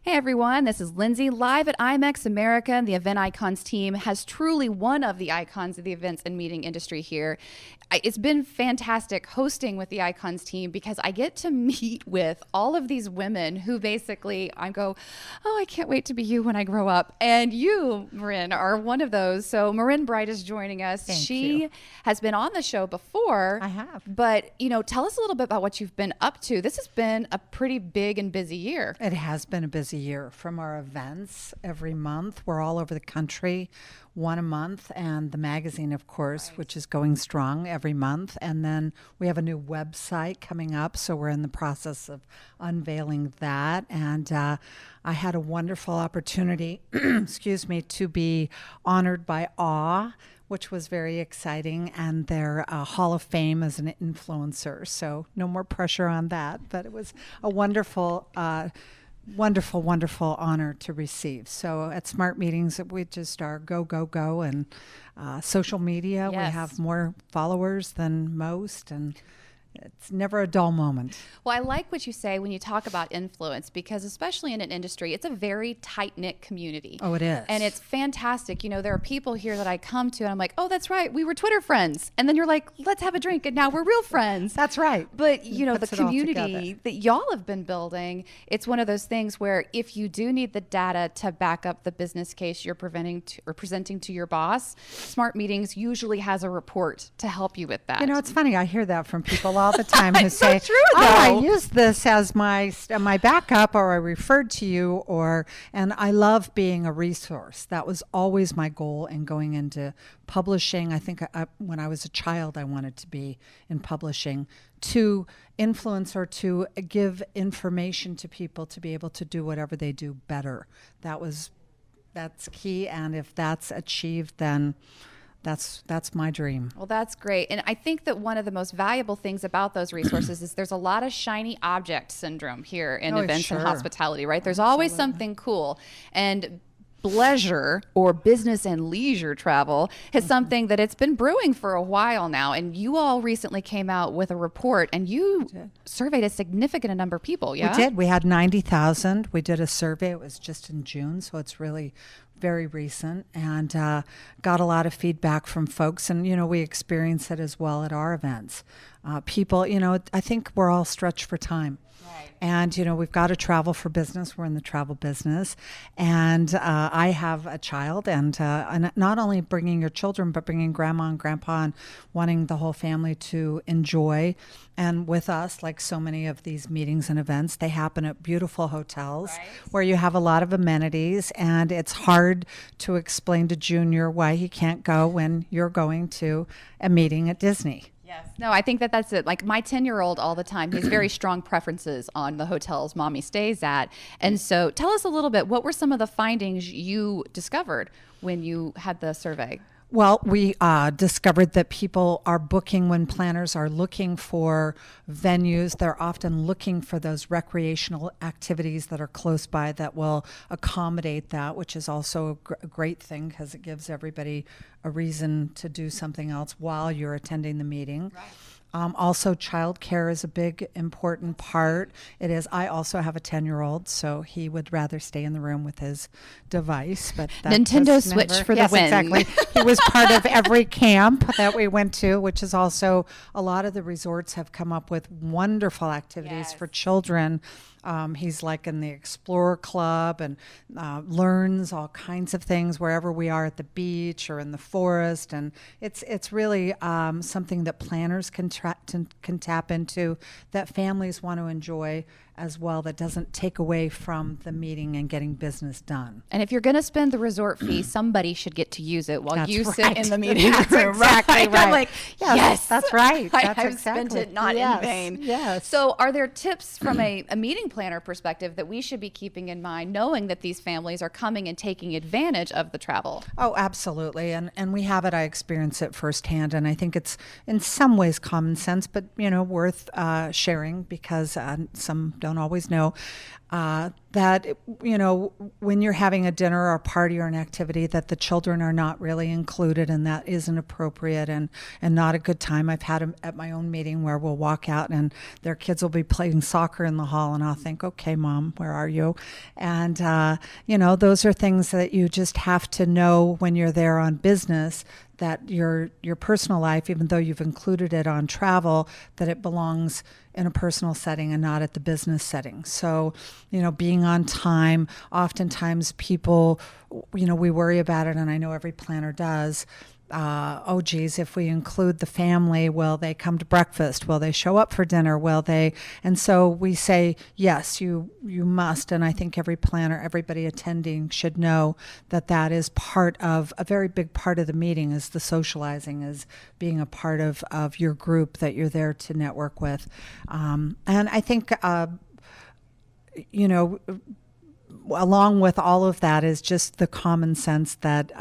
Hey everyone, this is Lindsay live at IMEX America. The Event Icons team has truly one of the icons of the events and meeting industry here. It's been fantastic hosting with the Icons team because I get to meet with all of these women who basically I go, oh, I can't wait to be you when I grow up. And you, Marin, are one of those. So Marin Bright is joining us. Thank you. Has been on the show before. I have. But, tell us a little bit about what you've been up to. This has been a pretty big and busy year. It has been a busy year from our events every month. We're all over the country, one a month, and the magazine, of course, which is going strong every month. And then we have a new website coming up, so we're in the process of unveiling that. And I had a wonderful opportunity, excuse me, to be honored by AWE, which was very exciting, and their Hall of Fame as an influencer. So no more pressure on that, but it was a wonderful wonderful honor to receive. So at Smart Meetings, we just are go, go, go. And social media, Yes. we have more followers than most, and it's never a dull moment. Well, I like what you say when you talk about influence because especially in an industry, it's a very tight-knit community. Oh, it is. And it's fantastic. There are people here that I come to and I'm like, oh, that's right. We were Twitter friends. And then you're like, let's have a drink. And now we're real friends. That's right. But, the Puts it all community together. that y'all have been building, it's one of those things where if you do need the data to back up the business case you're presenting to your boss, Smart Meetings usually has a report to help you with that. It's funny. I hear that from people all the time who It's so say, true, "Oh, I though." use this as my backup, or I referred to you," and I love being a resource. That was always my goal in going into publishing. I think when I was a child, I wanted to be in publishing, to influence or to give information to people to be able to do whatever they do better. That's key, and if that's achieved, then that's my dream. Well, that's great. And I think that one of the most valuable things about those resources is there's a lot of shiny object syndrome here in events sure. and hospitality, right? There's always something cool. And Bleisure, or business and leisure travel, is something that it's been brewing for a while now. And you all recently came out with a report and you surveyed a significant number of people, yeah? We did. We had 90,000. We did a survey. It was just in June, so it's really very recent, and got a lot of feedback from folks. And, we experience it as well at our events. People, I think we're all stretched for time. And, we've got to travel for business. We're in the travel business. And I have a child, and not only bringing your children, but bringing grandma and grandpa and wanting the whole family to enjoy. And with us, like so many of these meetings and events, they happen at beautiful hotels where you have a lot of amenities. And it's hard to explain to Junior why he can't go when you're going to a meeting at Disney. Yes. No, I think that's it. Like my 10-year-old all the time, he has very strong preferences on the hotels mommy stays at. And so tell us a little bit, what were some of the findings you discovered when you had the survey? Well, we discovered that people are booking when planners are looking for venues. They're often looking for those recreational activities that are close by that will accommodate that, which is also a great thing because it gives everybody a reason to do something else while you're attending the meeting. Right. Also, childcare is a big, important part. It is. I also have a 10-year-old, so he would rather stay in the room with his device. But that Nintendo Switch for the win. Exactly. He was part of every camp that we went to, which is also a lot of the resorts have come up with wonderful activities for children. He's like in the Explorer Club and learns all kinds of things wherever we are at the beach or in the forest. And it's really something that planners can tap into, that families want to enjoy as well, that doesn't take away from the meeting and getting business done. And if you're going to spend the resort fee, somebody should get to use it while That's you right. sit in the meeting That's room. exactly right. I'm like, yes, that's right. That's I've exactly. spent it not Yes, in vain. Yes. So are there tips from a meeting planner perspective that we should be keeping in mind, knowing that these families are coming and taking advantage of the travel? Oh, absolutely. And we have it. I experience it firsthand. And I think it's in some ways common common sense, but worth sharing because some don't always know that when you're having a dinner or a party or an activity, that the children are not really included, and that isn't appropriate and not a good time. I've had them at my own meeting where we'll walk out and their kids will be playing soccer in the hall, and I'll think, okay, Mom, where are you? And those are things that you just have to know when you're there on business, that your personal life, even though you've included it on travel, that it belongs in a personal setting and not at the business setting. So, being on time, oftentimes people, we worry about it, and I know every planner does. Oh geez, if we include the family, will they come to breakfast? Will they show up for dinner? Will they? And so we say, yes, you must. And I think every planner, everybody attending should know that is part of, a very big part of the meeting is the socializing, is being a part of your group that you're there to network with. And I think, along with all of that is just the common sense that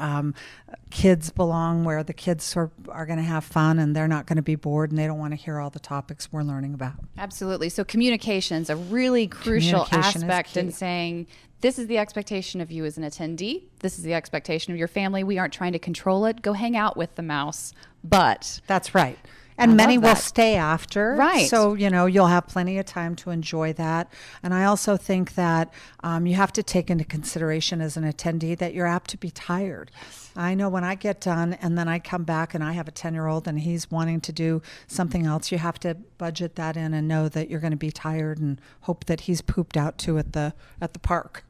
kids belong where the kids are going to have fun, and they're not going to be bored, and they don't want to hear all the topics we're learning about. Absolutely. So communication is a really crucial aspect in saying, this is the expectation of you as an attendee. This is the expectation of your family. We aren't trying to control it. Go hang out with the mouse. But that's right. And many will stay after. Right. So, you'll have plenty of time to enjoy that. And I also think that you have to take into consideration as an attendee that you're apt to be tired. Yes. I know when I get done and then I come back and I have a 10-year-old and he's wanting to do something else, you have to budget that in and know that you're going to be tired and hope that he's pooped out too at the park.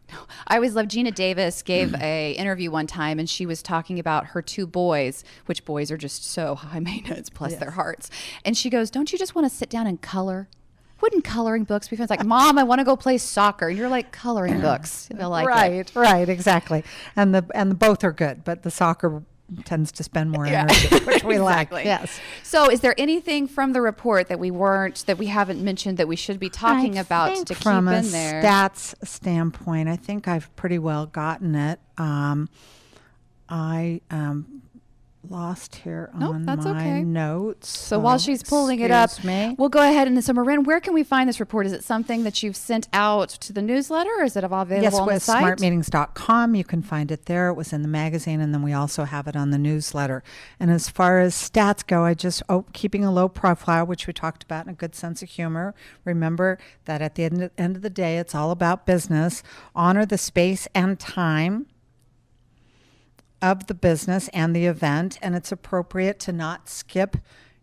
I always loved Gina Davis gave a interview one time, and she was talking about her two boys, which boys are just so high maintenance, plus their hearts. And she goes, don't you just want to sit down and color? Wouldn't coloring books be fun? It's like, Mom, I want to go play soccer. And you're like, coloring books. They'll like it. Right, exactly. And the both are good, but the soccer tends to spend more energy, which we exactly. like. Yes. So is there anything from the report that we haven't mentioned that we should be talking about to keep in there? From a stats standpoint, I think I've pretty well gotten it. I lost here on my notes. So while she's pulling it up, we'll go ahead and so Marin, where can we find this report? Is it something that you've sent out to the newsletter, or is it available on the site? Yes, with smartmeetings.com. You can find it there. It was in the magazine, and then we also have it on the newsletter. And as far as stats go, I just keeping a low profile, which we talked about, in a good sense of humor. Remember that at the end of the day, it's all about business. Honor the space and time of the business and the event, and it's appropriate to not skip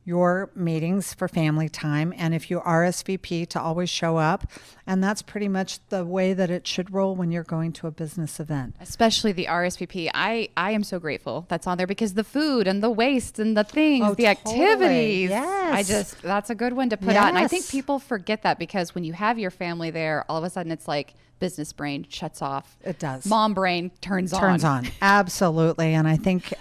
your meetings for family time, and if you RSVP, to always show up. And that's pretty much the way that it should roll when you're going to a business event. Especially the RSVP. I am so grateful that's on there, because the food and the waste and the things, the activities. Yes. That's a good one to put out. And I think people forget that, because when you have your family there, all of a sudden it's like business brain shuts off. It does. Mom brain turns on. Turns on. Absolutely. And I think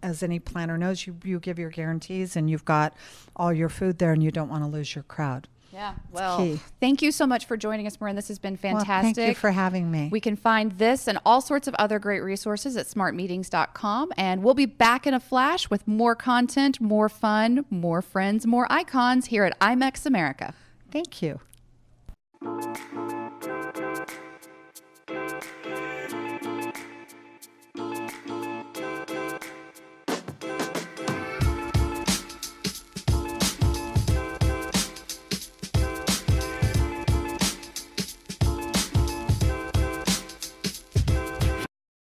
as any planner knows, you give your guarantees and you've got all your food there, and you don't want to lose your crowd. Yeah. Well, thank you so much for joining us, Marin. This has been fantastic. Well, thank you for having me. We can find this and all sorts of other great resources at smartmeetings.com. And we'll be back in a flash with more content, more fun, more friends, more icons here at IMEX America. Thank you.